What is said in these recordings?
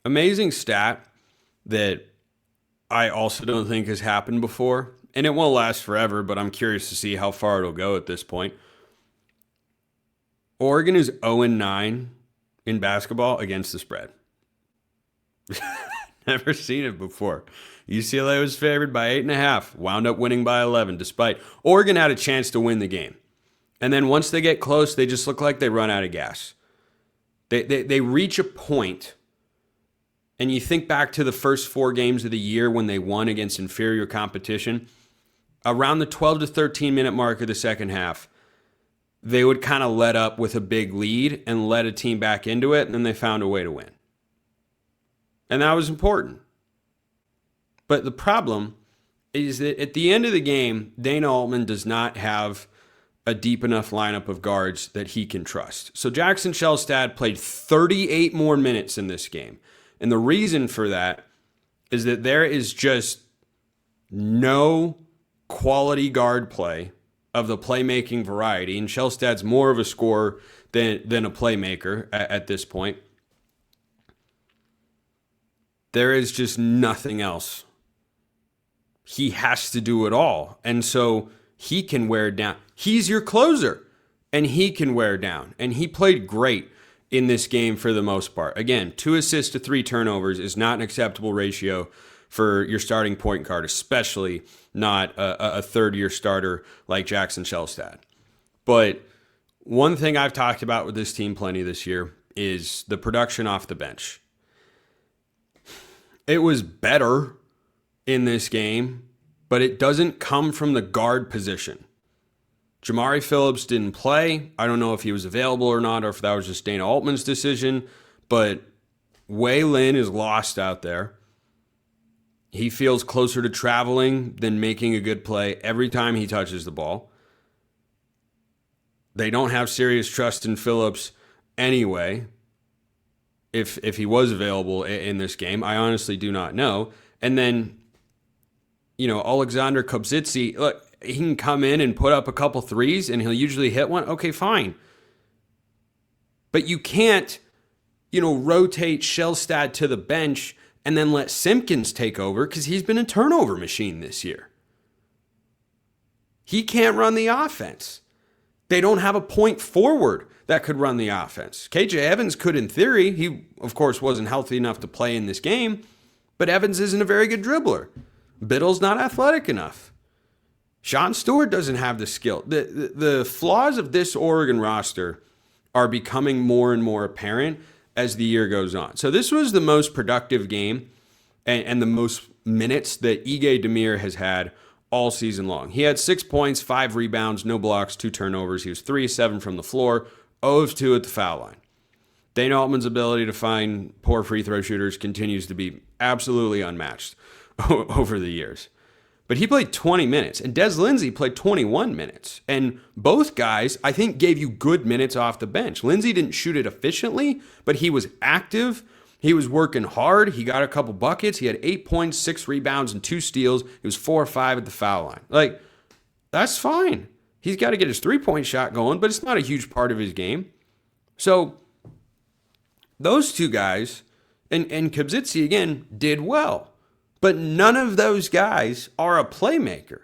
Amazing stat that I also don't think has happened before, and it won't last forever, but I'm curious to see how far it'll go at this point. Oregon is 0-9 in basketball against the spread. Never seen it before. UCLA was favored by 8.5, wound up winning by 11, despite Oregon had a chance to win the game. And then once they get close, they just look like they run out of gas. They reach a point, and you think back to the first 4 games of the year when they won against inferior competition, around the 12 to 13 minute mark of the second half, they would kind of let up with a big lead and let a team back into it, and then they found a way to win. And that was important. But the problem is that at the end of the game, Dana Altman does not have a deep enough lineup of guards that he can trust. So Jackson Shellstad played 38 more minutes in this game. And the reason for that is that there is just no quality guard play of the playmaking variety. And Shellstad's more of a scorer than a playmaker at this point. There is just nothing else. He has to do it all. And so he can wear down. He's your closer, and he can wear down. And he played great in this game for the most part. Again, 2 assists to 3 turnovers is not an acceptable ratio for your starting point guard, especially not a third-year starter like Jackson Shellstad. But one thing I've talked about with this team plenty this year is the production off the bench. It was better in this game, but it doesn't come from the guard position. Jamari Phillips didn't play. I don't know if he was available or not, or if that was just Dana Altman's decision, but Wei Lin is lost out there. He feels closer to traveling than making a good play every time he touches the ball. They don't have serious trust in Phillips anyway. If he was available in this game, I honestly do not know. And then, Alexander Kobzitsi, look, he can come in and put up a couple threes, and he'll usually hit one. Okay, fine. But you can't, rotate Shellstad to the bench and then let Simpkins take over because he's been a turnover machine this year. He can't run the offense. They don't have a point forward that could run the offense. KJ Evans could in theory. He, of course, wasn't healthy enough to play in this game, but Evans isn't a very good dribbler. Biddle's not athletic enough. Sean Stewart doesn't have the skill. The flaws of this Oregon roster are becoming more and more apparent as the year goes on. So this was the most productive game and the most minutes that Ige Demir has had all season long. He had 6 points, 5 rebounds, no blocks, 2 turnovers. He was 3-7 from the floor, 0-2 at the foul line. Dana Altman's ability to find poor free throw shooters continues to be absolutely unmatched over the years. But he played 20 minutes, and Des Lindsey played 21 minutes. And both guys, I think, gave you good minutes off the bench. Lindsey didn't shoot it efficiently, but he was active. He was working hard. He got a couple buckets. He had 8 points, 6 rebounds, and 2 steals. He was 4 or 5 at the foul line. That's fine. He's got to get his three-point shot going, but it's not a huge part of his game. So those two guys, and Kobzitsi, again, did well. But none of those guys are a playmaker.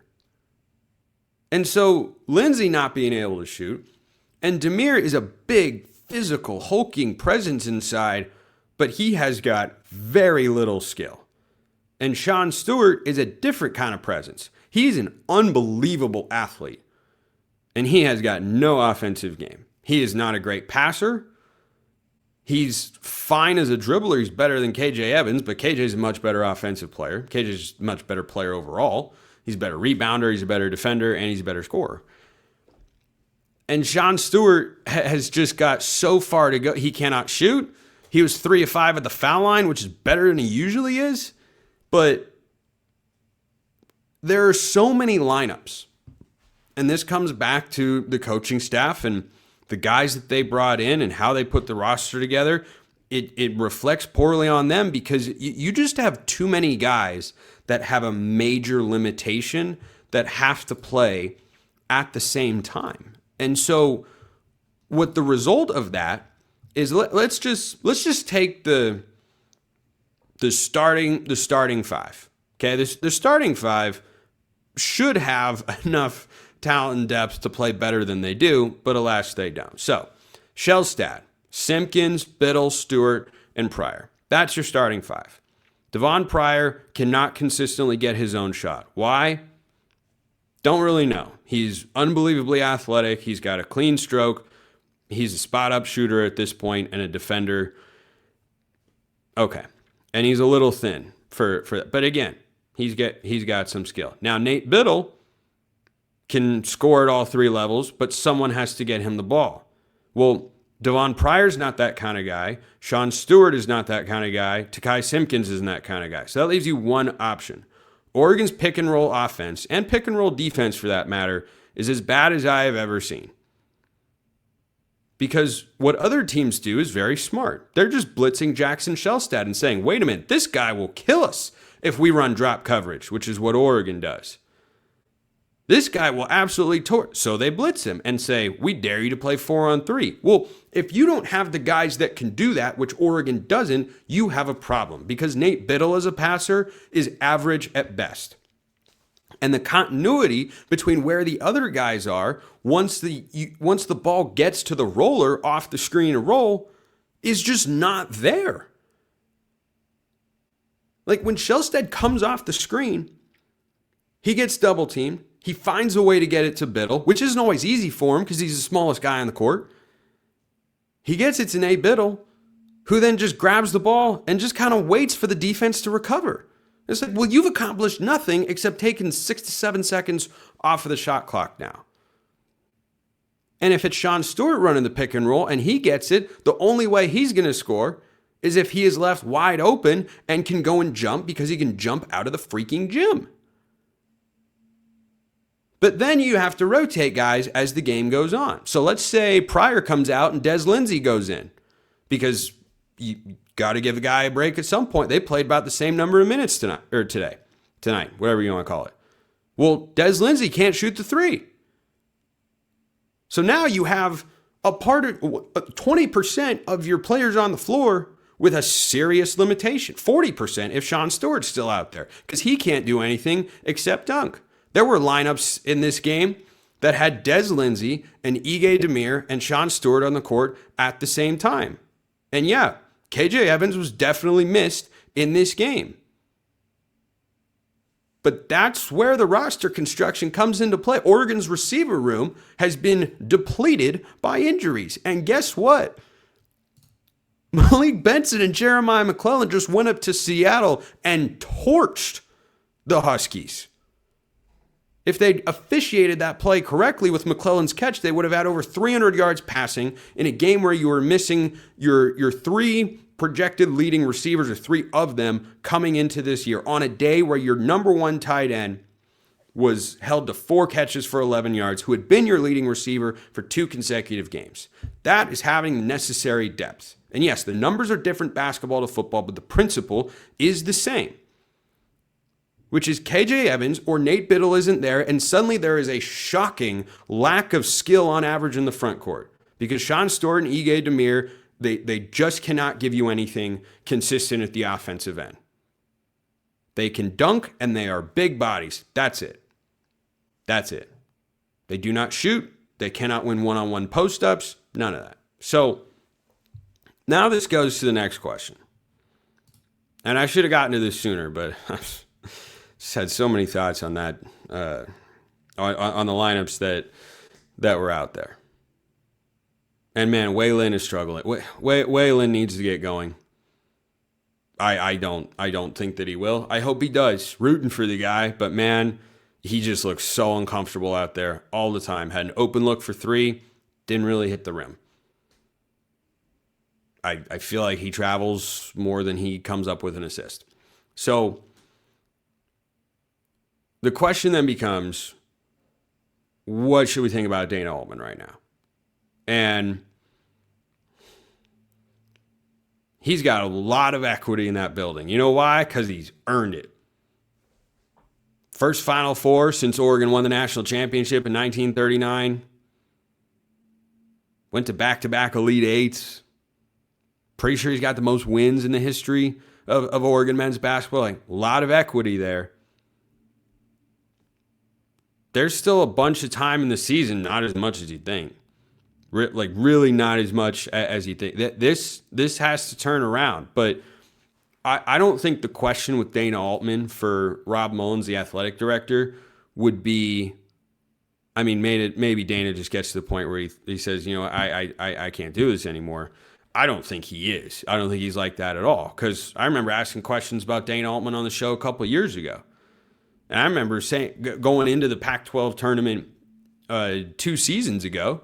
And so Lindsey not being able to shoot, and Demir is a big, physical, hulking presence inside, but he has got very little skill. And Sean Stewart is a different kind of presence. He's an unbelievable athlete, and he has got no offensive game. He is not a great passer. He's fine as a dribbler. He's better than KJ Evans, but KJ's a much better offensive player. KJ's a much better player overall. He's a better rebounder, he's a better defender, and he's a better scorer. And Sean Stewart has just got so far to go. He cannot shoot. He was 3 of 5 at the foul line, which is better than he usually is. But there are so many lineups. And this comes back to the coaching staff and the guys that they brought in and how they put the roster together. It reflects poorly on them because you just have too many guys that have a major limitation that have to play at the same time. And so what the result of that is, let's just take the the starting five. Okay, the starting five should have enough talent and depth to play better than they do, but alas, they don't. So, Shellstad, Simpkins, Biddle, Stewart, and Pryor. That's your starting five. Devon Pryor cannot consistently get his own shot. Why? Don't really know. He's unbelievably athletic. He's got a clean stroke. He's a spot-up shooter at this point and a defender. Okay. And he's a little thin for that. But again, he's got some skill. Now, Nate Biddle can score at all three levels, but someone has to get him the ball. Well, Devon Pryor's not that kind of guy. Sean Stewart is not that kind of guy. Takai Simpkins isn't that kind of guy. So that leaves you one option. Oregon's pick and roll offense, and pick and roll defense for that matter, is as bad as I have ever seen. Because what other teams do is very smart. They're just blitzing Jackson Shellstad and saying, wait a minute, this guy will kill us if we run drop coverage, which is what Oregon does. This guy will absolutely torch. So they blitz him and say, we dare you to play 4-on-3. Well, if you don't have the guys that can do that, which Oregon doesn't, you have a problem because Nate Biddle as a passer is average at best. And the continuity between where the other guys are once the ball gets to the roller off the screen to roll is just not there. Like when Shellstad comes off the screen, he gets double teamed. He finds a way to get it to Biddle, which isn't always easy for him because he's the smallest guy on the court. He gets it to Nate Biddle, who then just grabs the ball and just kind of waits for the defense to recover. It's like, well, you've accomplished nothing except taking 6 to 7 seconds off of the shot clock now. And if it's Sean Stewart running the pick and roll and he gets it, the only way he's going to score is if he is left wide open and can go and jump because he can jump out of the freaking gym. But then you have to rotate guys as the game goes on. So let's say Pryor comes out and Des Lindsey goes in because you got to give a guy a break at some point. They played about the same number of minutes tonight, whatever you want to call it. Well, Des Lindsey can't shoot the three. So now you have a part of 20% of your players on the floor with a serious limitation. 40% if Sean Stewart's still out there because he can't do anything except dunk. There were lineups in this game that had Des Lindsey and Ige Demir and Sean Stewart on the court at the same time. And yeah, KJ Evans was definitely missed in this game. But that's where the roster construction comes into play. Oregon's receiver room has been depleted by injuries. And guess what? Malik Benson and Jeremiah McClellan just went up to Seattle and torched the Huskies. If they'd officiated that play correctly with McClellan's catch, they would have had over 300 yards passing in a game where you were missing your three projected leading receivers, or three of them, coming into this year on a day where your number one tight end was held to 4 catches for 11 yards, who had been your leading receiver for 2 consecutive games. That is having the necessary depth. And yes, the numbers are different basketball to football, but the principle is the same, which is KJ Evans or Nate Biddle isn't there, and suddenly there is a shocking lack of skill on average in the front court because Sean Stewart and Ige Demir, they just cannot give you anything consistent at the offensive end. They can dunk, and they are big bodies. That's it. That's it. They do not shoot. They cannot win one-on-one post-ups. None of that. So now this goes to the next question. And I should have gotten to this sooner, but just had so many thoughts on that, on the lineups that were out there. And man, Waylon is struggling. Waylon needs to get going. I don't think that he will. I hope he does. Rooting for the guy, but man, he just looks so uncomfortable out there all the time. Had an open look for 3, didn't really hit the rim. I feel like he travels more than he comes up with an assist. So the question then becomes, what should we think about Dana Altman right now? And he's got a lot of equity in that building. You know why? Because he's earned it. First Final Four since Oregon won the national championship in 1939. Went to back-to-back Elite Eights. Pretty sure he's got the most wins in the history of Oregon men's basketball. Like, a lot of equity there. There's still a bunch of time in the season, not as much as you think. Like, really not as much as you think. This has to turn around. But I don't think the question with Dana Altman for Rob Mullins, the athletic director, would be, I mean, maybe Dana just gets to the point where he says, I can't do this anymore. I don't think he is. I don't think he's like that at all. Because I remember asking questions about Dana Altman on the show a couple of years ago. And I remember going into the Pac-12 tournament 2 seasons ago,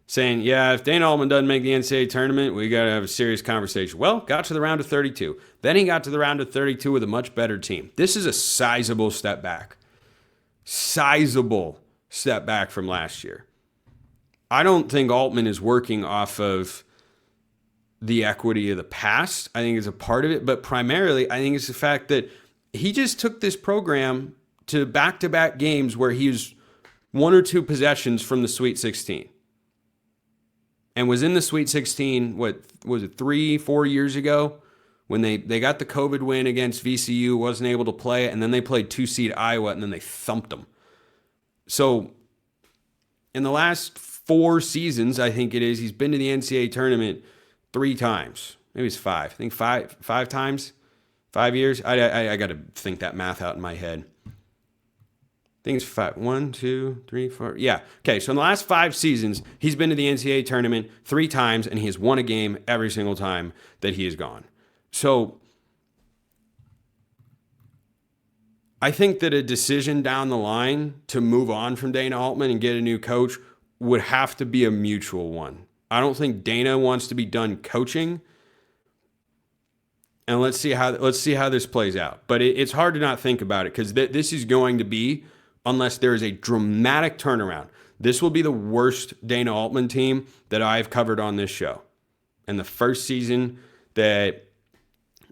saying, yeah, if Dana Altman doesn't make the NCAA tournament, we got to have a serious conversation. Well, got to the round of 32. Then he got to the round of 32 with a much better team. This is a sizable step back. Sizable step back from last year. I don't think Altman is working off of the equity of the past. I think it's a part of it. But primarily, I think it's the fact that he just took this program to back-to-back games where he was 1 or 2 possessions from the Sweet 16. And was in the Sweet 16, what was it, 3-4 years ago, when they got the COVID win against VCU, wasn't able to play, and then they played 2-seed Iowa, and then they thumped them. So in the last 4 seasons, I think it is, he's been to the NCAA tournament 3 times. Maybe it's 5. I think five times, 5 years. I got to think that math out in my head. I think it's 5. 1, 2, 3, 4. Yeah. Okay. So in the last 5 seasons, he's been to the NCAA tournament 3 times, and he has won a game every single time that he has gone. So I think that a decision down the line to move on from Dana Altman and get a new coach would have to be a mutual one. I don't think Dana wants to be done coaching. And let's see how this plays out. But it's hard to not think about it, because this is going to be, unless there is a dramatic turnaround, this will be the worst Dana Altman team that I've covered on this show. And the first season that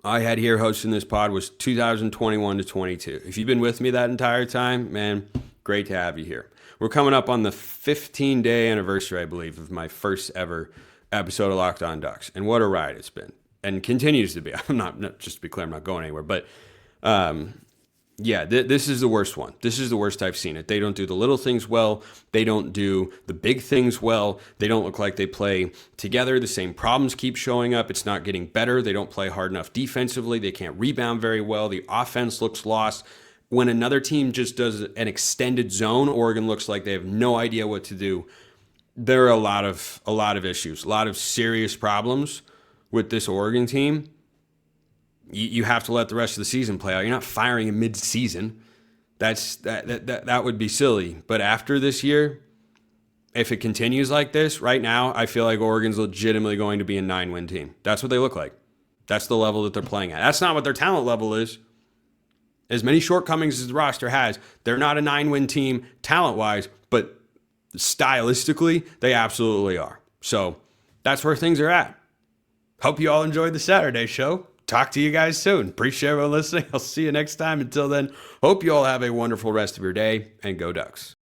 I had here hosting this pod was 2021 to 22. If you've been with me that entire time, man, great to have you here. We're coming up on the 15-day anniversary, I believe, of my first ever episode of Locked On Ducks. And what a ride it's been, and continues to be. I'm not just to be clear, I'm not going anywhere. But this is the worst one. This is the worst I've seen it. They don't do the little things well. They don't do the big things well. They don't look like they play together. The same problems keep showing up. It's not getting better. They don't play hard enough defensively. They can't rebound very well. The offense looks lost. When another team just does an extended zone, Oregon looks like they have no idea what to do. There are a lot of issues, a lot of serious problems with this Oregon team. You have to let the rest of the season play out. You're not firing in mid-season. That would be silly. But after this year, if it continues like this, right now, I feel like Oregon's legitimately going to be a 9-win team. That's what they look like. That's the level that they're playing at. That's not what their talent level is. As many shortcomings as the roster has, they're not a 9-win team talent-wise, but stylistically, they absolutely are. So that's where things are at. Hope you all enjoyed the Saturday show. Talk to you guys soon. Appreciate everyone listening. I'll see you next time. Until then, hope you all have a wonderful rest of your day, and go Ducks.